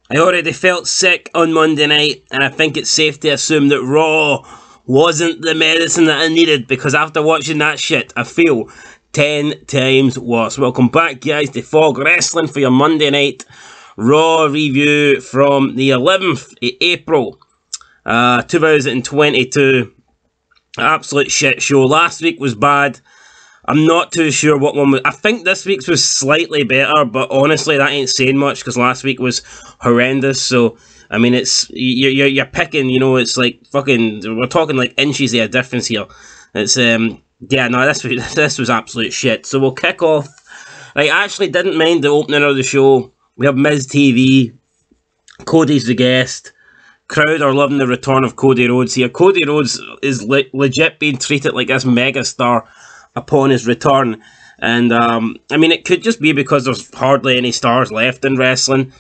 I already felt sick on Monday night, and I think it's safe to assume that Raw wasn't the medicine that I needed, because after watching that shit, I feel 10 times worse. Welcome back, guys, to Fog Wrestling for your Monday night Raw review from the 11th of April, 2022. Absolute shit show. Last week was bad. I'm not too sure what one was. I think this week's was slightly better, but honestly, that ain't saying much because last week was horrendous. So, I mean, it's you're picking. You know, it's like fucking. We're talking like inches of a difference here. It's yeah, no, this was absolute shit. So we'll kick off. I actually didn't mind the opening of the show. We have Miz TV. Cody's the guest. Crowd are loving the return of Cody Rhodes here. Cody Rhodes is legit being treated like this megastar upon his return, and I mean, it could just be because there's hardly any stars left in wrestling,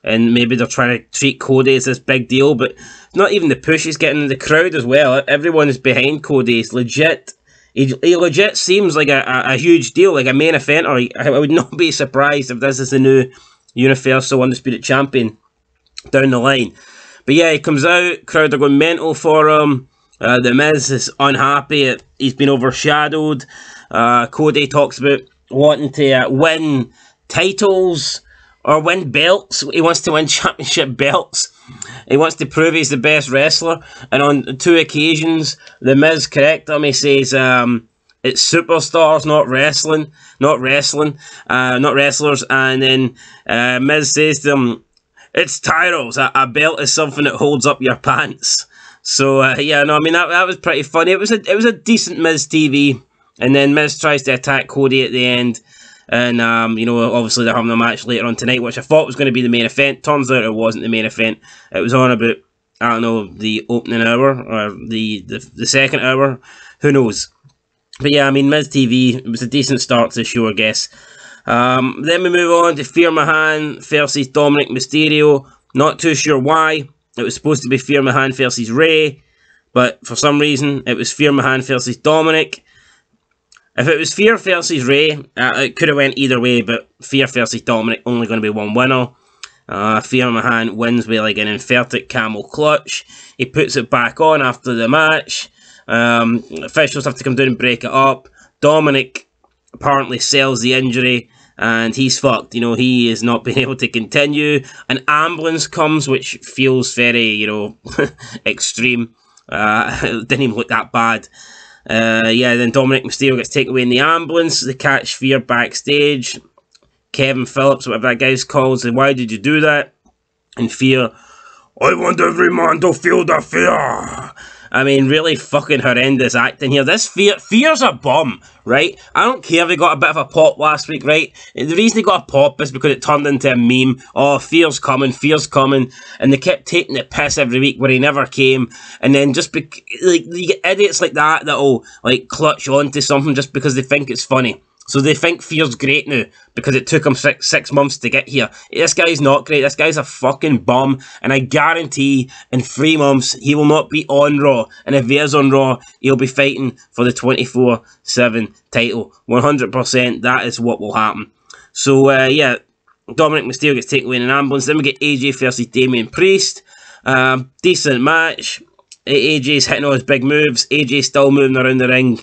and maybe they're trying to treat Cody as this big deal, but not even the push is getting in the crowd as well. Everyone is behind Cody. He's legit. He legit seems like a huge deal, like a main eventer. I would not be surprised if this is the new Universal Undisputed Champion down the line. But yeah, he comes out, crowd are going mental for him. The Miz is unhappy. He's been overshadowed. Cody talks about wanting to win titles or win belts. He wants to win championship belts. He wants to prove he's the best wrestler. And on 2 occasions, the Miz corrects him. He says it's superstars, not wrestling, not wrestlers. And then Miz says to him, it's titles. A belt is something that holds up your pants. So yeah, no, I mean that was pretty funny. It was a decent Miz TV, and then Miz tries to attack Cody at the end, and you know, obviously they're having a match later on tonight, which I thought was going to be the main event. Turns out it wasn't the main event. It was on about, I don't know, the opening hour or the second hour, who knows? But yeah, I mean, Miz TV, it was a decent start to the show, I guess. Then we move on to Veer Mahaan versus Dominic Mysterio. Not too sure why. It was supposed to be Veer Mahaan versus Ray, but for some reason it was Veer Mahaan versus Dominic. If it was Veer versus Ray, it could have went either way, but Veer versus Dominic, only going to be one winner. Veer Mahaan wins with like an inverted camel clutch. He puts it back on after the match. Officials have to come down and break it up. Dominic apparently sells the injury, and he's fucked. You know, he is not being able to continue. An ambulance comes, which feels very, you know, extreme. It didn't even look that bad. Yeah, then Dominic Mysterio gets taken away in the ambulance. They catch Veer backstage. Kevin Phillips, whatever that guy's called, says, why did you do that? And Veer, I want every man to feel the fear. I mean, really fucking horrendous acting here. This Veer's a bum, right? I don't care if he got a bit of a pop last week, right? The reason he got a pop is because it turned into a meme. Oh, Veer's coming. And they kept taking the piss every week where he never came. And then just, like, you get idiots like that that'll, like, clutch onto something just because they think it's funny. So they think Veer's great now because it took him six months to get here. This guy's not great. This guy's a fucking bum. And I guarantee in 3 months he will not be on Raw. And if he is on Raw, he'll be fighting for the 24/7 title. 100%. That is what will happen. So, yeah, Dominic Mysterio gets taken away in an ambulance. Then we get AJ versus Damian Priest. Decent match. AJ's hitting all his big moves. AJ's still moving around the ring.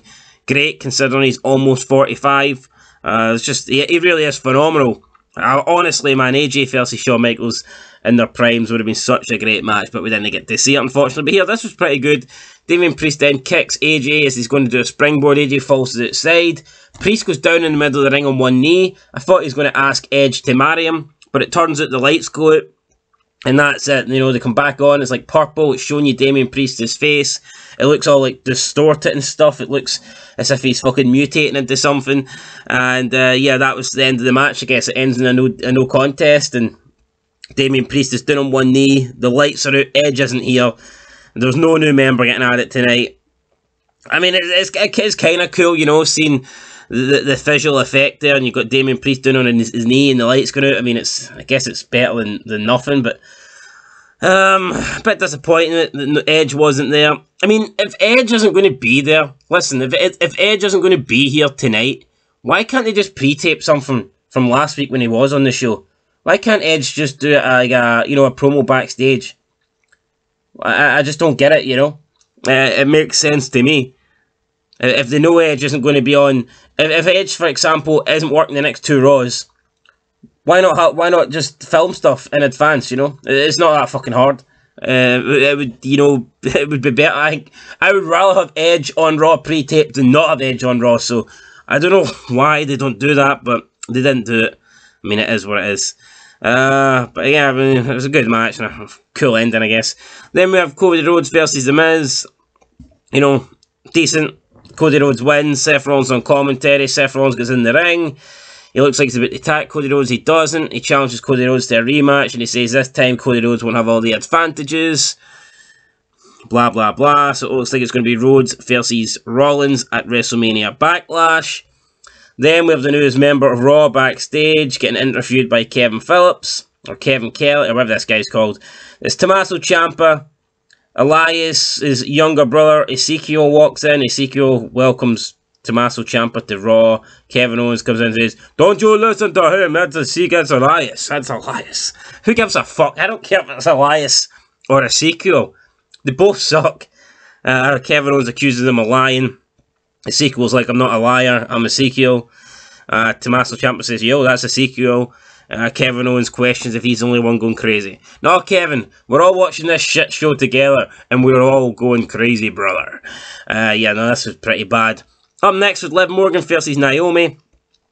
Great, considering he's almost 45. It's just, he really is phenomenal. Honestly, man, AJ versus Shawn Michaels in their primes would have been such a great match, but we didn't get to see it, unfortunately. But here, this was pretty good. Damian Priest then kicks AJ as he's going to do a springboard. AJ falls to the outside. Priest goes down in the middle of the ring on one knee. I thought he was going to ask Edge to marry him, but it turns out the lights go out. And that's it, you know, they come back on, it's like purple, it's showing you Damian Priest's face. It looks all like distorted and stuff, it looks as if he's fucking mutating into something. And yeah, that was the end of the match, I guess. It ends in a no contest, and Damian Priest is down on one knee, the lights are out, Edge isn't here, there's no new member getting at it tonight. I mean, it's kind of cool, you know, seeing the visual effect there, and you've got Damian Priest down on his knee and the lights going out. I mean, I guess it's better than nothing, but a bit disappointing that Edge wasn't there. I mean, if Edge isn't going to be there, listen, if Edge isn't going to be here tonight, why can't they just pre-tape something from last week when he was on the show? Why can't Edge just do it like a, you know, a promo backstage? I just don't get it, you know. It makes sense to me. If they know Edge isn't going to be on, if Edge, for example, isn't working the next 2 Raws, why not just film stuff in advance, you know? It's not that fucking hard. It would, you know, it would be better. I think I would rather have Edge on Raw pre-taped than not have Edge on Raw. So I don't know why they don't do that, but they didn't do it. I mean, it is what it is. But yeah, I mean, it was a good match and a cool ending, I guess. Then we have Cody Rhodes versus The Miz. You know, decent. Cody Rhodes wins. Seth Rollins on commentary. Seth Rollins goes in the ring. He looks like he's about to attack Cody Rhodes. He doesn't. He challenges Cody Rhodes to a rematch, and he says this time Cody Rhodes won't have all the advantages. Blah, blah, blah. So it looks like it's going to be Rhodes versus Rollins at WrestleMania Backlash. Then we have the newest member of Raw backstage getting interviewed by Kevin Phillips, or Kevin Kelly, or whatever this guy's called. It's Tommaso Ciampa. Elias, his younger brother, Ezekiel walks in. Ezekiel welcomes Tommaso Ciampa to Raw. Kevin Owens comes in and says, "Don't you listen to him, that's Elias. That's Elias." Who gives a fuck? I don't care if it's Elias or Ezekiel. They both suck. Kevin Owens accuses him of lying. Ezekiel's like, "I'm not a liar, I'm Ezekiel." Tommaso Ciampa says, "Yo, that's Ezekiel." Kevin Owens questions if he's the only one going crazy. "No, Kevin, we're all watching this shit show together, and we're all going crazy, brother." Yeah, no, this was pretty bad. Up next was Liv Morgan versus Naomi.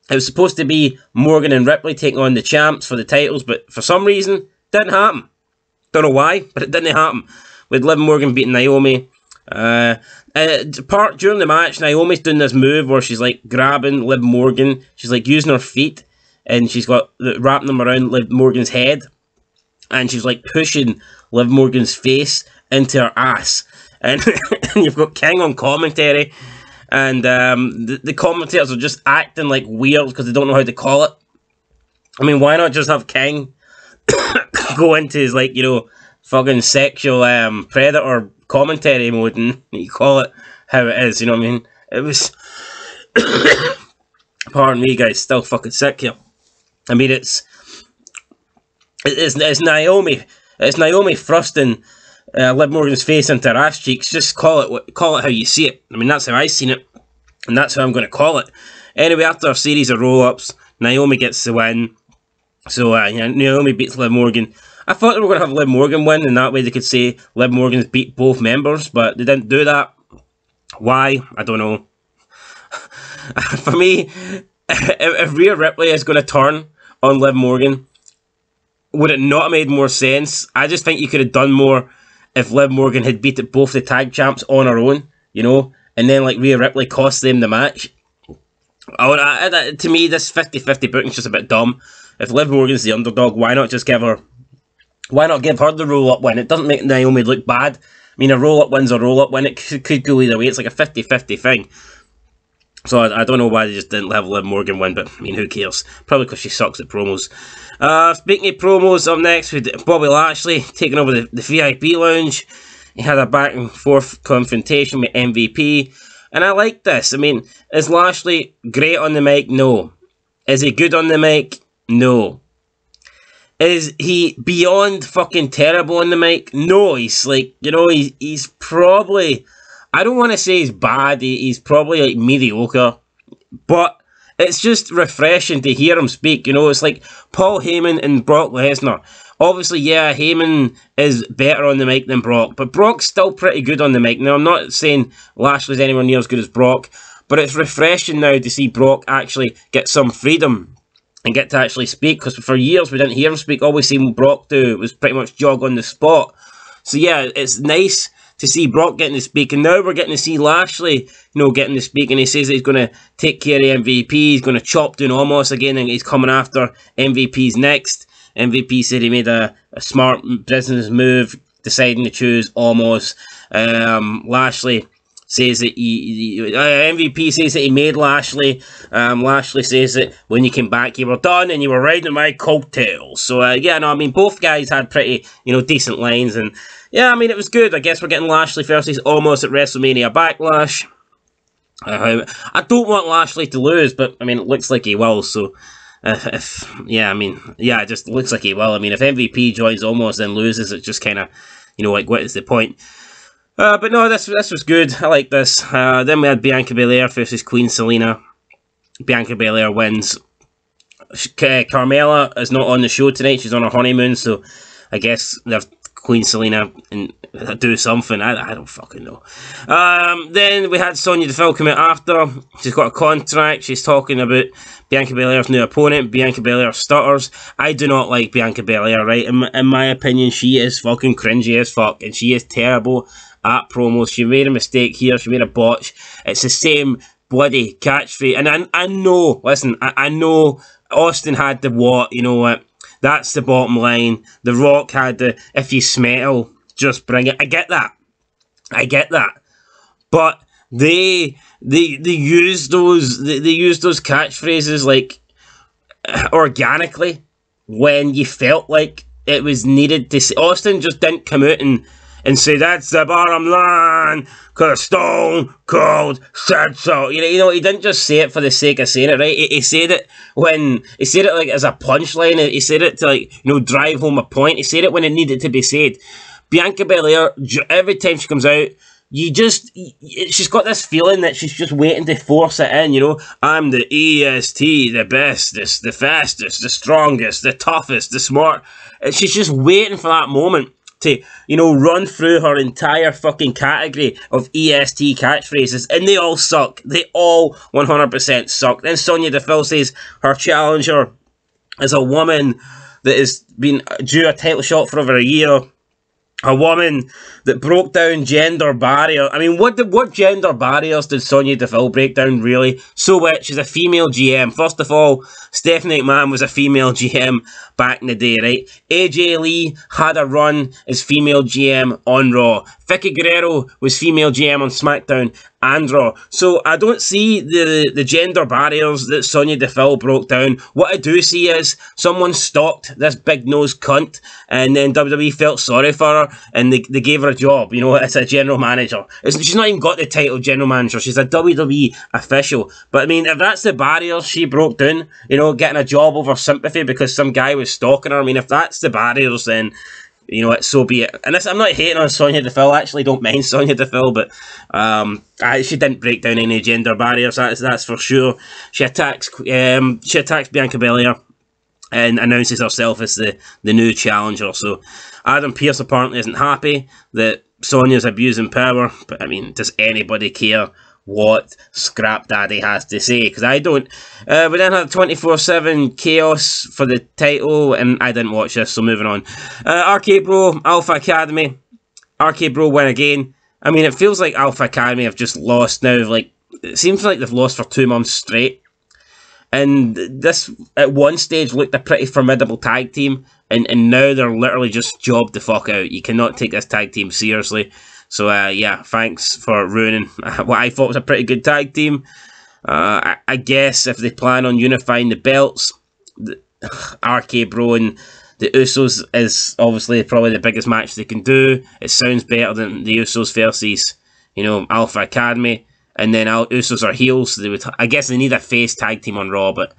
It was supposed to be Morgan and Ripley taking on the champs for the titles, but for some reason, didn't happen. Don't know why, but it didn't happen. With Liv Morgan beating Naomi. During the match, Naomi's doing this move where she's like grabbing Liv Morgan. She's like using her feet, and she's got wrapping them around Liv Morgan's head, and she's like pushing Liv Morgan's face into her ass. And you've got King on commentary, and the commentators are just acting like weird because they don't know how to call it. I mean, why not just have King go into his, like, you know, fucking sexual predator commentary mode and you call it how it is, you know what I mean? It was pardon me, guys, still fucking sick here. I mean, it's Naomi thrusting Liv Morgan's face into her ass cheeks. Just call it how you see it. I mean, that's how I seen it, and that's how I'm going to call it. Anyway, after a series of roll-ups, Naomi gets the win. So yeah, Naomi beats Liv Morgan. I thought they were going to have Liv Morgan win, and that way they could say Liv Morgan's beat both members, but they didn't do that. Why? I don't know. For me, if Rhea Ripley is going to turn on Liv Morgan, would it not have made more sense? I just think you could have done more if Liv Morgan had beat both the tag champs on her own, you know, and then like Rhea Ripley cost them the match. To me, this 50-50 booking is just a bit dumb. If Liv Morgan's the underdog, why not give her the roll-up win? It doesn't make Naomi look bad. I mean, a roll-up win's a roll-up win. It could go either way. It's like a 50-50 thing. So I don't know why they just didn't have Liv Morgan win, but I mean, who cares? Probably because she sucks at promos. Speaking of promos, up next with Bobby Lashley taking over the VIP lounge. He had a back and forth confrontation with MVP, and I like this. I mean, is Lashley great on the mic? No. Is he good on the mic? No. Is he beyond fucking terrible on the mic? No. He's like, you know, he's probably, I don't want to say he's bad, he's probably like mediocre, but it's just refreshing to hear him speak, you know. It's like Paul Heyman and Brock Lesnar. Obviously, yeah, Heyman is better on the mic than Brock, but Brock's still pretty good on the mic. Now, I'm not saying Lashley's anywhere near as good as Brock, but it's refreshing now to see Brock actually get some freedom and get to actually speak, because for years we didn't hear him speak. All we seen Brock do was pretty much jog on the spot. So yeah, it's nice to see Brock getting to speak, and now we're getting to see Lashley, you know, getting to speak, and he says that he's going to take care of MVP, he's going to chop down Omos again, and he's coming after MVP's next. MVP said he made a smart business move, deciding to choose Omos. Lashley says that MVP says that he made Lashley. Lashley says that when you came back, you were done and you were riding my coattails. So yeah, no, I mean, both guys had pretty, you know, decent lines, and yeah, I mean, it was good. I guess we're getting Lashley versus Omos at WrestleMania Backlash. I don't want Lashley to lose, but I mean, it looks like he will. So Yeah, I mean, yeah, it just looks like he will. I mean, if MVP joins Almost then loses, it's just kind of, you know, like, what is the point? But no, this was good. I like this. Then we had Bianca Belair versus Queen Selena. Bianca Belair wins. Carmella is not on the show tonight. She's on her honeymoon, so I guess they've Queen Selena and do something. I don't fucking know. Then we had Sonya Deville come out after. She's got a contract. She's talking about Bianca Belair's new opponent. Bianca Belair stutters. I do not like Bianca Belair, right? In my opinion, she is fucking cringy as fuck, and she is terrible at promos. She made a mistake here. She made a botch. It's the same bloody catchphrase. And I know, listen, I know Austin had the what, you know what? That's the bottom line. The Rock had the, if you smell, just bring it. I get that. But they use those catchphrases like organically when you felt like it was needed to say. Austin just didn't come out and say that's the bottom line, cause Stone Cold said so. You know, he didn't just say it for the sake of saying it, right? He said it when he said it like as a punchline. He said it to, like, you know, drive home a point. He said it when it needed to be said. Bianca Belair, every time she comes out, she's got this feeling that she's just waiting to force it in, you know. I'm the EST, the bestest, the fastest, the strongest, the toughest, the smart. And she's just waiting for that moment to, you know, run through her entire fucking category of EST catchphrases, and they all suck. They all 100% suck. Then Sonya Deville says her challenger is a woman that has been due a title shot for over a year. A woman that broke down gender barrier. I mean, what gender barriers did Sonya Deville break down, really? So what? She's a female GM. First of all, Stephanie McMahon was a female GM back in the day, right? AJ Lee had a run as female GM on Raw. Vicky Guerrero was female GM on SmackDown and Raw. So I don't see the gender barriers that Sonya Deville broke down. What I do see is someone stalked this big-nosed cunt, and then WWE felt sorry for her, and they gave her a job, you know, as a general manager. She's not even got the title general manager. She's a WWE official. But, I mean, if that's the barriers she broke down, you know, getting a job over sympathy because some guy was stalking her, I mean, if that's the barriers, then, you know, so be it. And I'm not hating on Sonya Deville. I actually don't mind Sonya Deville, but she didn't break down any gender barriers. That's for sure. She attacks Bianca Belair and announces herself as the new challenger. So Adam Pearce apparently isn't happy that Sonya's abusing power. But I mean, does anybody care what Scrap Daddy has to say? Because I don't. We then had 24/7 chaos for the title, and I didn't watch this, so moving on. RK Bro, Alpha Academy. RK Bro win again. I mean, it feels like Alpha Academy have just lost now. Like, it seems like they've lost for 2 months straight. And this, at one stage, looked a pretty formidable tag team, and now they're literally just jobbed the fuck out. You cannot take this tag team seriously. So, yeah, thanks for ruining what I thought was a pretty good tag team. I guess if they plan on unifying the belts, RK Bro and the Usos is obviously probably the biggest match they can do. It sounds better than the Usos versus, you know, Alpha Academy. And then Usos are heels, so I guess they need a face tag team on Raw, but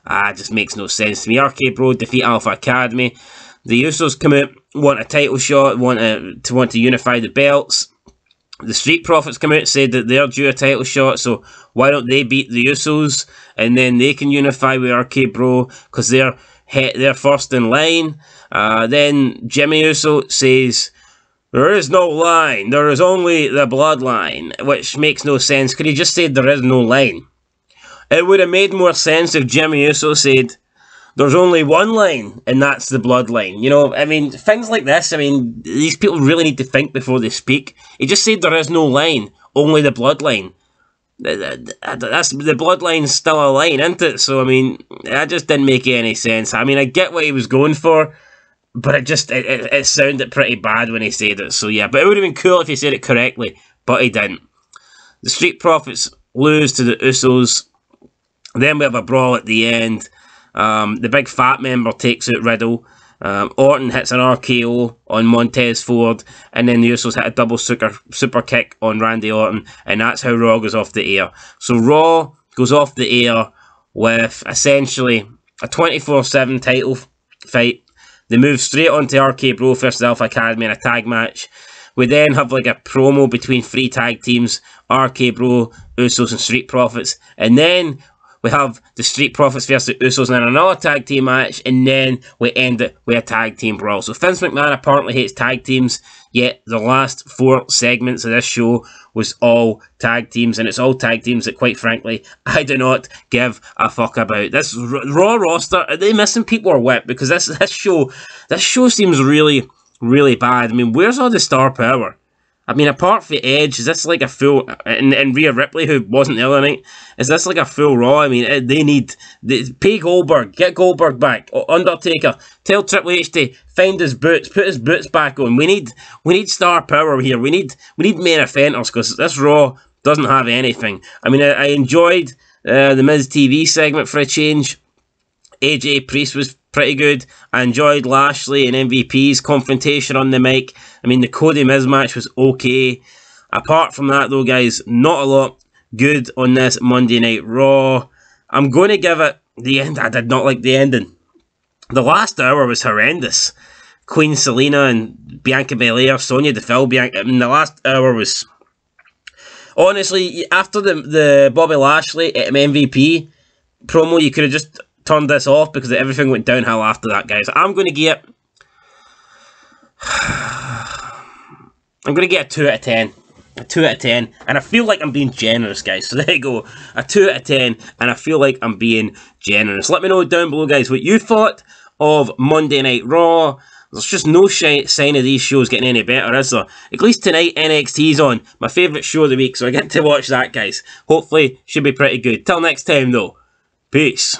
it just makes no sense to me. RK Bro defeat Alpha Academy. The Usos come out, want a title shot, want to unify the belts. The Street Profits come out, said that they're due a title shot, so why don't they beat the Usos, and then they can unify with RK Bro, because they're first in line. Then Jimmy Uso says, there is no line, there is only the bloodline, which makes no sense. Could he just say there is no line? It would have made more sense if Jimmy Uso said, there's only one line, and that's the bloodline. You know, I mean, things like this, I mean, these people really need to think before they speak. He just said there is no line, only the bloodline. The bloodline's still a line, isn't it? So, I mean, that just didn't make any sense. I mean, I get what he was going for, but it sounded pretty bad when he said it. So, yeah, but it would have been cool if he said it correctly, but he didn't. The Street Profits lose to the Usos. Then we have a brawl at the end. The big fat member takes out Riddle. Orton hits an RKO on Montez Ford, and then the Usos hit a double super kick on Randy Orton, and that's how Raw goes off the air. So Raw goes off the air with essentially a 24/7 title fight. They move straight on to RK Bro versus Alpha Academy in a tag match. We then have like a promo between 3 tag teams, RK Bro, Usos and Street Profits. And then we have the Street Profits versus the Usos in another tag team match. And then we end it with a tag team brawl. So Vince McMahon apparently hates tag teams. Yet the last 4 segments of this show was all tag teams. And it's all tag teams that, quite frankly, I do not give a fuck about. This Raw roster, are they missing people or what? Because this show seems really, really bad. I mean, where's all the star power? I mean, apart from Edge, is this like a full... And Rhea Ripley, who wasn't the other night, is this like a full Raw? I mean, they need... Pay Goldberg, get Goldberg back. Undertaker, tell Triple H to find his boots, put his boots back on. We need star power here. We need main eventers, because this Raw doesn't have anything. I mean, I enjoyed the Miz TV segment for a change. AJ Priest was pretty good. I enjoyed Lashley and MVP's confrontation on the mic. I mean, the Cody Miz match was okay. Apart from that, though, guys, not a lot good on this Monday Night Raw. I'm going to give it the end. I did not like the ending. The last hour was horrendous. Queen Selina and Bianca Belair, Sonya Deville, Bianca. I mean, the last hour was... Honestly, after the Bobby Lashley MVP promo, you could have just turned this off because everything went downhill after that, guys. I'm going to get a 2 out of 10. A 2 out of 10. And I feel like I'm being generous, guys. So there you go. A 2 out of 10. And I feel like I'm being generous. Let me know down below, guys, what you thought of Monday Night Raw. There's just no sign of these shows getting any better, is there? At least tonight, NXT's on. My favourite show of the week. So I get to watch that, guys. Hopefully, should be pretty good. Till next time, though. Peace.